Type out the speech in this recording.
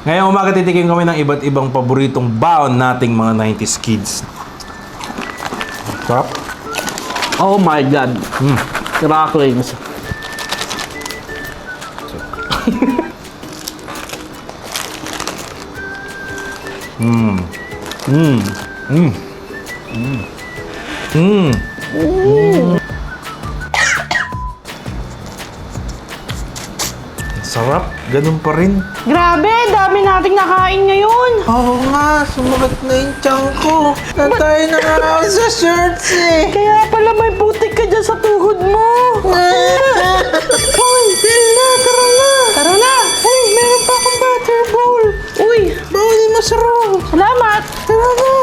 Ngayong umaga titikim kami ng iba't ibang paboritong baon nating mga 90s kids. Sarap. Oh my God. Cracklings. Sarap. Ganun pa rin. Grabe, dami nating nakain ngayon. Oo nga, sumagat na yung tiyan ko. Natay na nga ako sa shorts eh. Kaya pala may putik ka dyan sa tuhod mo. Hoy, Bella, tara na. Tara na. Hoy, meron pa akong butter bowl. Uy, Bawal yung masarap. salamat. Tara na.